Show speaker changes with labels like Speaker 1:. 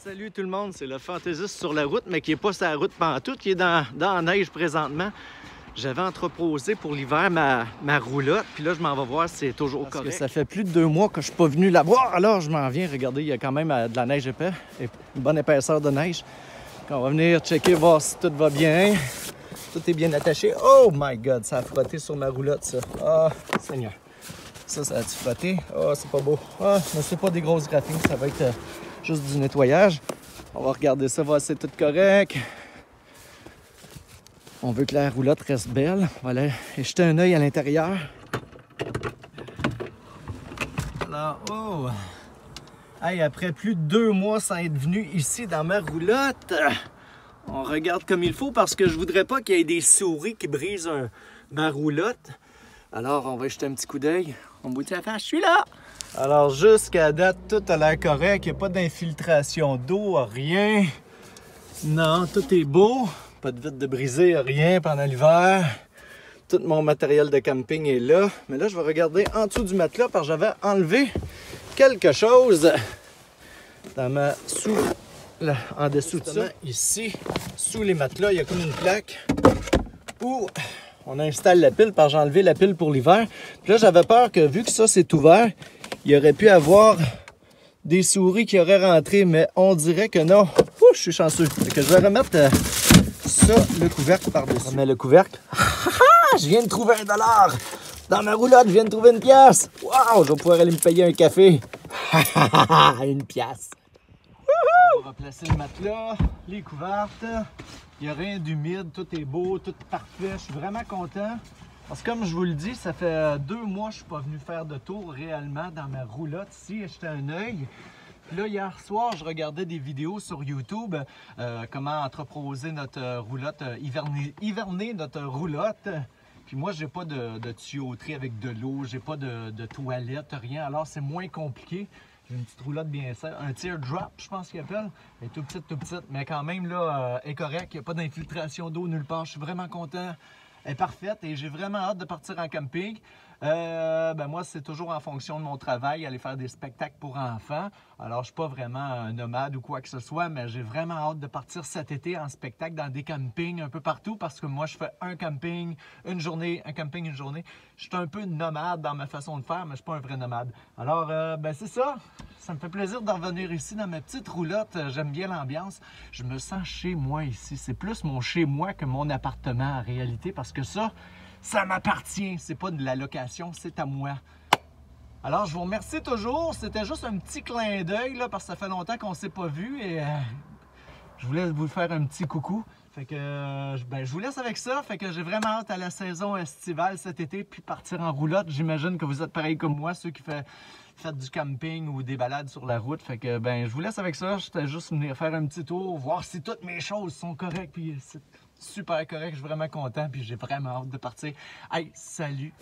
Speaker 1: Salut tout le monde, c'est le fantaisiste sur la route, mais qui n'est pas sur la route pantoute, qui est dans la neige présentement. J'avais entreposé pour l'hiver ma roulotte, puis là, je m'en vais voir si c'est toujours correct. Parce que ça fait plus de 2 mois que je suis pas venu la voir. Alors, je m'en viens. Regardez, il y a quand même de la neige épais, une bonne épaisseur de neige. Donc, on va venir checker, voir si tout va bien. Tout est bien attaché. Oh my God, ça a frotté sur ma roulotte, ça. Ah, Seigneur. Ça a-tu frotté? Ah, c'est pas beau. Ah, mais c'est pas des grosses graphines, ça va être juste du nettoyage. On va regarder ça, voir si c'est tout correct. On veut que la roulotte reste belle. Voilà, et jeter un œil à l'intérieur. Alors, oh! Hey, après plus de 2 mois sans être venu ici dans ma roulotte, on regarde comme il faut parce que je voudrais pas qu'il y ait des souris qui brisent ma roulotte. Alors, on va jeter un petit coup d'œil. On me dit à faire, je suis là! Alors, jusqu'à date, tout a l'air correct. Il n'y a pas d'infiltration d'eau, rien. Non, tout est beau. Pas de vitre de brisée, rien pendant l'hiver. Tout mon matériel de camping est là. Mais là, je vais regarder en dessous du matelas parce que j'avais enlevé quelque chose dans en dessous de ça. Ici, sous les matelas, il y a comme une plaque où on installe la pile parce que j'ai enlevé la pile pour l'hiver. Puis là, j'avais peur que vu que ça, c'est ouvert, il y aurait pu avoir des souris qui auraient rentré, mais on dirait que non. Ouh, je suis chanceux. Fait que je vais remettre ça, le couvercle par-dessus. On met le couvercle. Je viens de trouver $1 dans ma roulotte. Je viens de trouver 1 pièce. Wow, je vais pouvoir aller me payer un café. 1 pièce. On va replacer le matelas, les couvertes. Il n'y a rien d'humide, tout est beau, tout est parfait. Je suis vraiment content. Parce que comme je vous le dis, ça fait 2 mois que je ne suis pas venu faire de tour réellement dans ma roulotte ici, jeter un œil. Puis là, hier soir, je regardais des vidéos sur YouTube, comment entreposer notre roulotte, hiverner notre roulotte. Puis moi, j'ai pas de tuyauterie avec de l'eau, j'ai pas de toilette, rien. Alors, c'est moins compliqué. J'ai une petite roulotte bien simple, un teardrop, je pense qu'il appelle. Elle est tout petite, mais quand même, là, elle est correcte. Il n'y a pas d'infiltration d'eau nulle part. Je suis vraiment content. Elle est parfaite et j'ai vraiment hâte de partir en camping. Moi, c'est toujours en fonction de mon travail, aller faire des spectacles pour enfants. Alors, je suis pas vraiment un nomade ou quoi que ce soit, mais j'ai vraiment hâte de partir cet été en spectacle dans des campings un peu partout parce que moi, je fais un camping, une journée, un camping, une journée. Je suis un peu nomade dans ma façon de faire, mais je suis pas un vrai nomade. Alors, c'est ça. Ça me fait plaisir de revenir ici dans ma petite roulotte. J'aime bien l'ambiance. Je me sens chez moi ici. C'est plus mon chez moi que mon appartement en réalité parce que ça m'appartient. C'est pas de la location, c'est à moi. Alors, je vous remercie toujours. C'était juste un petit clin d'œil là parce que ça fait longtemps qu'on ne s'est pas vu et je voulais vous faire un petit coucou. Fait que je vous laisse avec ça. Fait que j'ai vraiment hâte à la saison estivale cet été puis partir en roulotte. J'imagine que vous êtes pareil comme moi, ceux qui faites du camping ou des balades sur la route. Fait que je vous laisse avec ça. J'étais juste venir faire un petit tour, voir si toutes mes choses sont correctes. Puis c'est super correct. Je suis vraiment content. Puis j'ai vraiment hâte de partir. Hey, salut!